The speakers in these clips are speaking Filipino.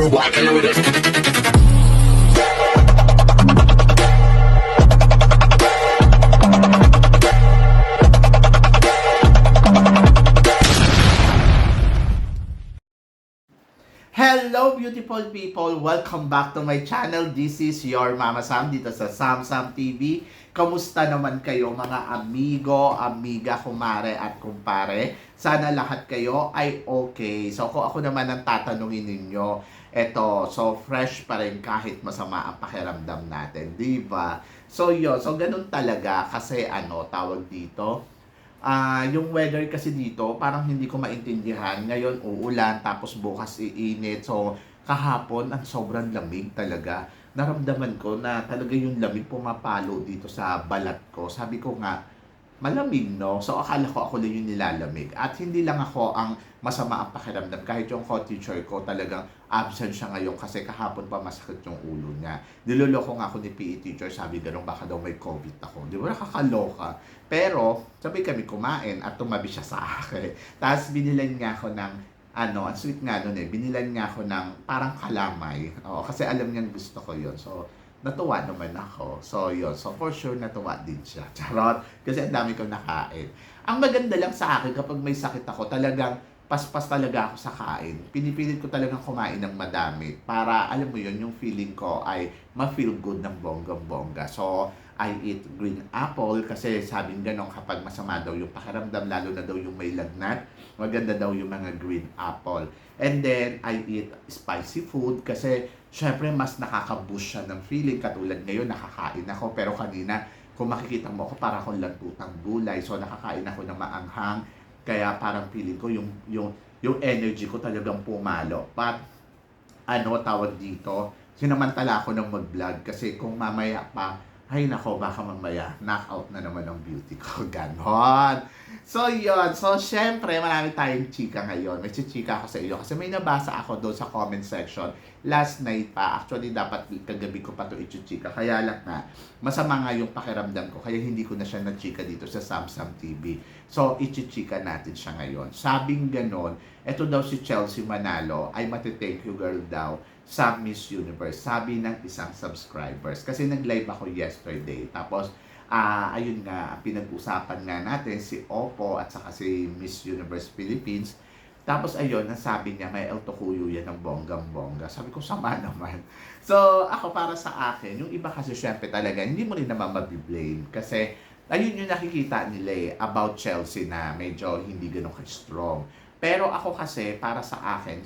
walking with it. Hello beautiful people! Welcome back to my channel. This is your Mama Sam dito sa Sam Sam TV. Kamusta naman kayo mga amigo, amiga, kumare at kumpare? Sana lahat kayo ay okay. So kung ako naman ang tatanungin ninyo, eto, so fresh pa rin kahit masama ang pakiramdam natin, di ba? So yun, so ganun talaga kasi tawag dito, yung weather kasi dito, parang hindi ko maintindihan. Ngayon uulan, tapos bukas iinit. So, kahapon, ang sobrang lamig talaga. Naramdaman ko na talaga yung lamig pumapalo dito sa balat ko. Sabi ko nga, malamig, no? So, akala ko ako lang yung nilalamig. At hindi lang ako ang masama ang pakiramdam. Kahit yung co-teacher ko, talagang absent siya ngayon kasi kahapon pa masakit yung ulo niya. Niloloko nga ako ni PE teacher, sabi gano'n, baka daw may COVID ako. Di ba nakakaloka? Pero, sabi kami kumain at tumabi siya sa akin. Tapos, binilan niya ako ng ang sweet nga nun binilan niya ako ng parang kalamay. Oo, kasi alam niya gusto ko yun. So, natuwa naman ako. So, yun. So, for sure, natuwa din siya. Charot. Kasi ang dami kong nakain. Ang maganda lang sa akin, kapag may sakit ako, talagang paspas talaga ako sa kain. Pinipilit ko talagang kumain ng madami. Para, alam mo yun, yung feeling ko ay ma-feel good ng bonggang-bongga. So, I eat green apple kasi sabing ganon kapag masama daw yung pakiramdam, lalo na daw yung may lagnat, maganda daw yung mga green apple. And then, I eat spicy food kasi syempre mas nakaka-boost siya ng feeling. Katulad ngayon, nakakain ako. Pero kanina, kung makikita mo ako, para akong lantutang gulay. So, nakakain ako ng maanghang. Kaya parang feeling ko, yung energy ko talagang pumalo. But, tawag dito, sinamantala ako ng mag-vlog kasi kung mamaya pa, ay nako, baka mamaya knockout na naman ang beauty ko. Ganon. So yun. So syempre, marami tayong chika ngayon. May chichika ako sa iyo kasi may nabasa ako doon sa comment section last night pa. Actually, dapat kagabi ko pa ito ichichika. Kaya lang na, masama nga yung pakiramdam ko. Kaya hindi ko na siya na-chika dito sa Samsam TV. So, ichichika natin siya ngayon. Sabing ganon, eto daw si Chelsea Manalo ay mati-thank you girl daw sa Miss Universe. Sabi ng isang subscribers. Kasi nag-live ako yesterday. Tapos, ayun nga, pinag-usapan nga natin si Oppo at saka si Miss Universe Philippines. Tapos ayun, nasabi niya, may El Tocuyo yan ng bonggang-bongga. Sabi ko, sama naman. So, ako para sa akin, yung iba kasi syempre talaga, hindi mo rin naman mabiblame. Kasi, ayun yung nakikita nila about Chelsea na medyo hindi ganun ka-strong. Pero ako kasi, para sa akin,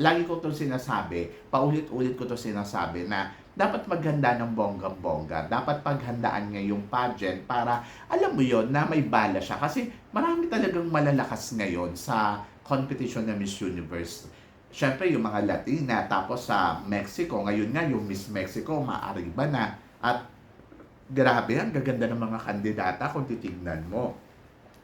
lagi ko itong sinasabi, paulit-ulit ko itong sinasabi na dapat maghanda ng bonggang-bongga. Dapat paghandaan niya yung pageant para, alam mo yon na may bala siya. Kasi marami talagang malalakas ngayon sa competition na Miss Universe. Siyempre, yung mga Latina. Tapos sa Mexico, ngayon nga yung Miss Mexico, maariba na. At grabe, ang gaganda ng mga kandidata kung titignan mo.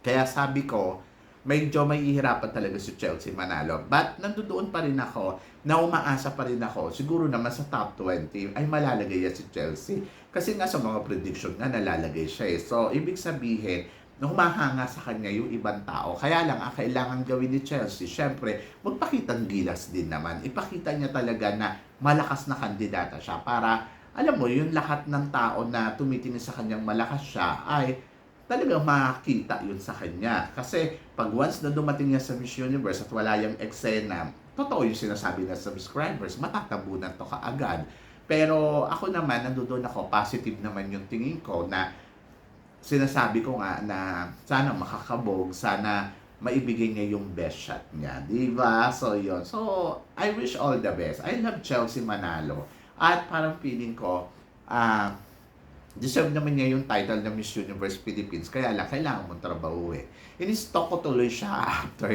Kaya sabi ko, medyo may ihirapan talaga si Chelsea Manalo. But nandoon pa rin ako, na umaasa pa rin ako, siguro naman sa top 20 ay malalagay yan si Chelsea. Kasi nga sa mga prediction nga nalalagay siya eh. So, ibig sabihin, na humahanga sa kanya yung ibang tao. Kaya lang, ang kailangan gawin ni Chelsea, syempre, magpakitang gilas din naman. Ipakita niya talaga na malakas na kandidata siya para, alam mo, yung lahat ng tao na tumitingin sa kanyang malakas siya ay talagang makita yun sa kanya. Kasi pag once na dumating niya sa Miss Universe at wala yung eksena, totoo yung sinasabi ng subscribers, matatabunan to kaagad. Pero ako naman, nandoon ako, positive naman yung tingin ko na sinasabi ko nga na sana makakabog, sana maibigay niya yung best shot niya. Diba? So, yun. So, I wish all the best. I love Chelsea Manalo. At parang feeling ko, deserve naman niya yung title ng Miss Universe Philippines. Kaya lang, kailangan mong trabaho eh. In-stalk ko tuloy siya after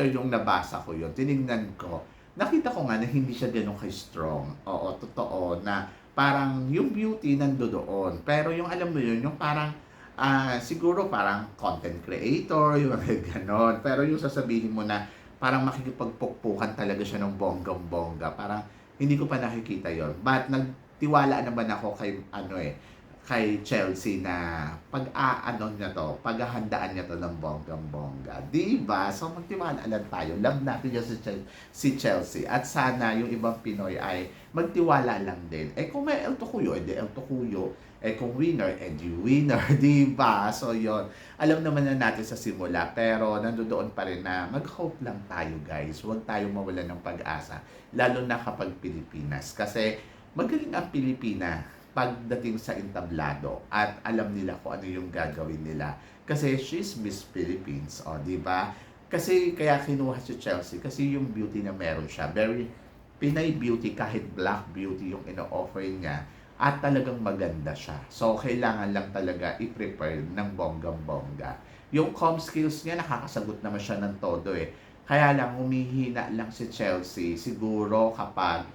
yung nabasa ko yun. Tinignan ko. Nakita ko nga na hindi siya ganun ka-strong. Oo, totoo na parang yung beauty nandoon. Pero yung alam mo yun, yung parang siguro parang content creator, yung ganon. Pero yung sasabihin mo na parang makikipagpukpukan talaga siya ng bonggang-bongga. Parang hindi ko pa nakikita yon. But nagtiwala naman ako kay kay Chelsea na pag-aano niya to, paghahandaan niya to ng bonggang-bongga. Di ba? So magtiwala lang tayo. Love natin yan si Chelsea. At sana yung ibang Pinoy ay magtiwala lang din. Eh kung may El Tocuyo, edi El Tocuyo. Eh kung winner, edi winner. Di ba? So yon. Alam naman na natin sa simula. Pero nandoon pa rin na mag-hope lang tayo guys. Huwag tayo mawalan ng pag-asa. Lalo na kapag Pilipinas. Kasi magaling ang Pilipina pagdating sa entablado at alam nila kung ano yung gagawin nila. Kasi she's Miss Philippines, o, di ba? Kasi kaya kinuha si Chelsea kasi yung beauty na meron siya, very Pinay beauty, kahit black beauty yung ino-offer niya at talagang maganda siya. So, kailangan lang talaga i-prepare ng bonggang-bongga. Yung com skills niya, nakakasagot naman siya ng todo eh. Kaya lang, humihina lang si Chelsea siguro kapag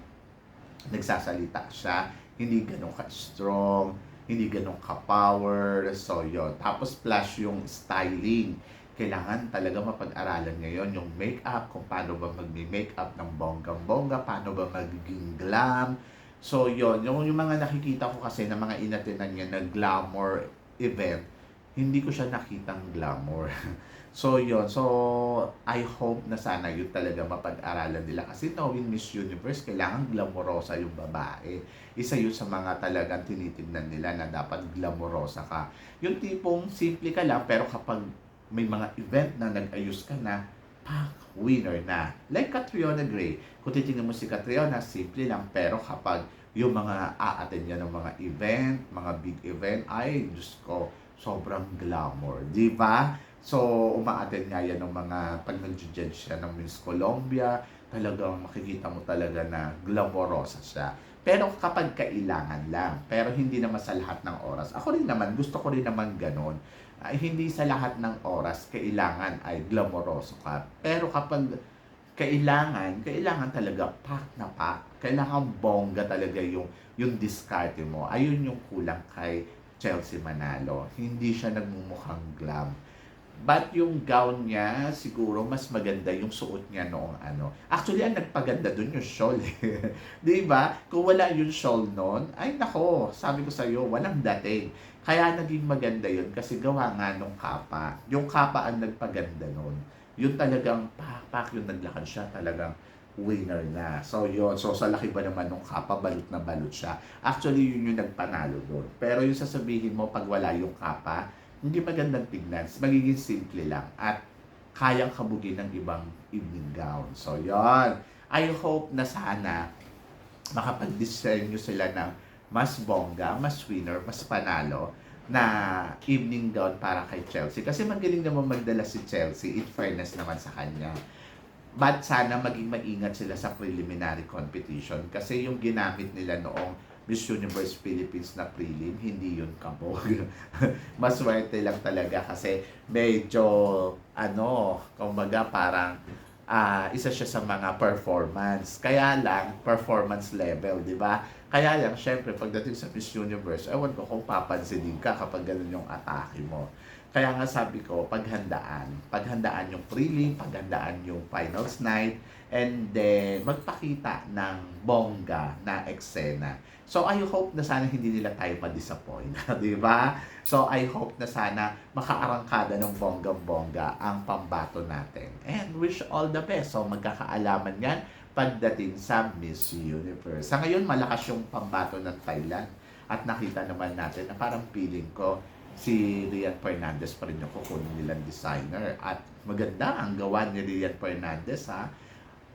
nagsasalita siya, hindi ganun ka-strong, hindi ganun ka-power, so yun. Tapos plus yung styling. Kailangan talaga mapag-aralan ngayon yung makeup, kung paano ba mag-makeup ng bonggang-bongga, paano ba magiging glam. So yun, yung mga nakikita ko kasi na mga inatinan niya na glamour event, hindi ko siya nakitang glamour. So yun, so I hope na sana yun talaga mapag-aralan nila kasi knowing Miss Universe, kailangan glamorosa yung babae. Isa yun sa mga talagang tinitignan nila na dapat glamorosa ka. Yung tipong simple ka lang pero kapag may mga event na nag-ayos ka na, pak, winner na. Like Catriona Gray. Kung titingnan mo si Catriona, simple lang pero kapag yung mga a-attend niya ng mga event, mga big event, ay, Diyos ko, sobrang glamour. Di ba? So, uma-attend nga yan ng mga, pag nag-judge siya ng Miss Colombia, talagang makikita mo talaga na glamorosa siya. Pero kapag kailangan lang, pero hindi naman sa lahat ng oras. Ako rin naman, gusto ko rin naman ganon. Ay, hindi sa lahat ng oras kailangan ay glamoroso ka. Pero kapag kailangan talaga pak na pak. Kailangan bongga talaga yung diskarte mo. Ayun yung kulang kay Chelsea Manalo. Hindi siya nagmumukhang glam. But yung gown niya, siguro mas maganda yung suot niya noong ano. Actually, ang nagpaganda dun yung shawl. Di ba? Kung wala yung shawl noon, ay nako, sabi ko sa iyo, walang dating. Kaya naging maganda yun kasi gawa nga nung kapa. Yung kapa ang nagpaganda noon. Yung talagang pak yung naglakad siya, talagang winner na. So yun, so sa laki ba naman nung kapa, balot na balot siya. Actually, yun yung nagpanalo doon. Pero yung sasabihin mo, pag wala yung kapa, hindi magandang tignan. Magiging simple lang at kayang kabugin ng ibang evening gown. So, yon. I hope na sana makapag-discern nyo sila ng mas bongga, mas winner, mas panalo na evening gown para kay Chelsea. Kasi magaling naman magdala si Chelsea, in fairness naman sa kanya. But sana maging maingat sila sa preliminary competition kasi yung ginamit nila noong Miss Universe Philippines na prelim, hindi yun kabog. Maswerte lang talaga kasi medyo, kumbaga parang isa siya sa mga performance. Kaya lang, performance level, di ba? Kaya lang, syempre, pagdating sa Miss Universe, ewan ko kung papansinin ka kapag ganun yung atake mo. Kaya nga sabi ko, paghandaan. Paghandaan yung prelim, paghandaan yung finals night, and then magpakita ng bongga na eksena. So I hope na sana hindi nila tayo ma-disappoint, di ba? So I hope na sana makaarangkada ng bonggang-bongga ang pambato natin. And wish all the best. So magkakaalaman yan pagdating sa Miss Universe. Sa ngayon, malakas yung pambato ng Thailand. At nakita naman natin na parang feeling ko si Rian Fernandez pa rin yung kukunin nilang designer. At maganda ang gawa ni Rian Fernandez, ha?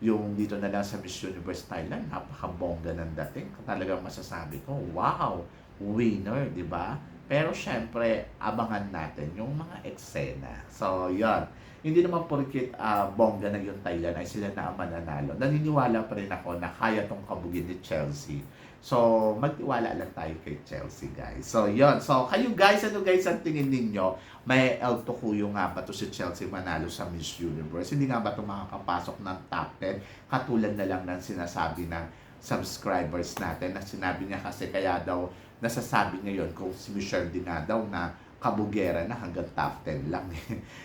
Yung dito na lang sa Miss Universe Thailand, napakabongga ng dating. Talagang masasabi ko, wow, winner, di ba? Pero syempre, abangan natin yung mga eksena. So, yon. Hindi naman porkit bongga na yung Thailand ay sila na ang mananalo. Naniniwala pa rin ako na kaya tong kabugin ni Chelsea. So, magtiwala lang tayo kay Chelsea, guys. So, yon. So, kayo guys, ano guys ang tingin ninyo? May El Tocuyo nga ba to si Chelsea manalo sa Miss Universe? Hindi nga ba ito makakapasok ng top 10? Katulad na lang ng sinasabi ng subscribers natin na sinabi niya kasi kaya daw nasasabi ngayon kung si Michelle din nga daw na kabugera na hanggang top 10 lang.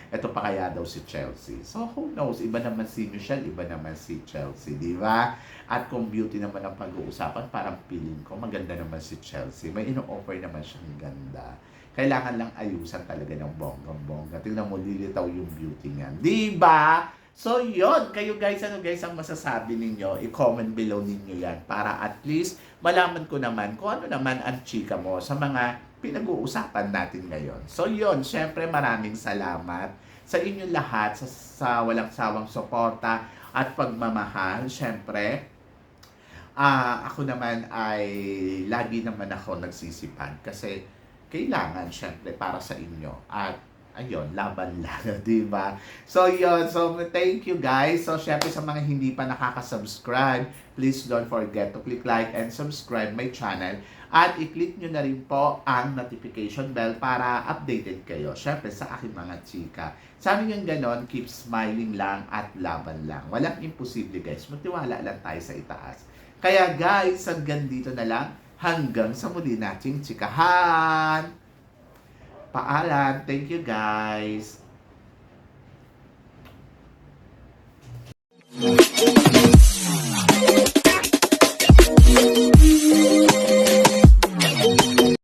Ito pa kaya daw si Chelsea. So, who knows? Iba naman si Michelle, iba naman si Chelsea, di ba? At kung beauty naman ang pag-uusapan, parang feeling ko maganda naman si Chelsea. May ino-offer naman siyang ganda. Kailangan lang ayusan talaga ng bonggang-bongga. Tingnan mo, lilitaw yung beauty niya. Diba? So, yon kayo guys, ano guys ang masasabi ninyo? I-comment below ninyo yan para at least malaman ko naman kung ano naman ang chika mo sa mga pinag-uusapan natin ngayon. So, yon syempre maraming salamat sa inyong lahat sa walang sawang suporta at pagmamahal. Syempre, ako naman ay lagi naman ako nagsisipag kasi kailangan syempre para sa inyo at ayun, laban lang, di ba? So, yun. So, thank you guys. So, syempre sa mga hindi pa nakaka-subscribe, please don't forget to click like and subscribe my channel. At i-click nyo na rin po ang notification bell para updated kayo. Syempre sa aking mga chika. Sabi nyo ganon, keep smiling lang at laban lang. Walang imposible guys. Magtiwala lang tayo sa itaas. Kaya guys, hanggang dito na lang. Hanggang sa muli nating chikahan. Paalam. Thank you guys.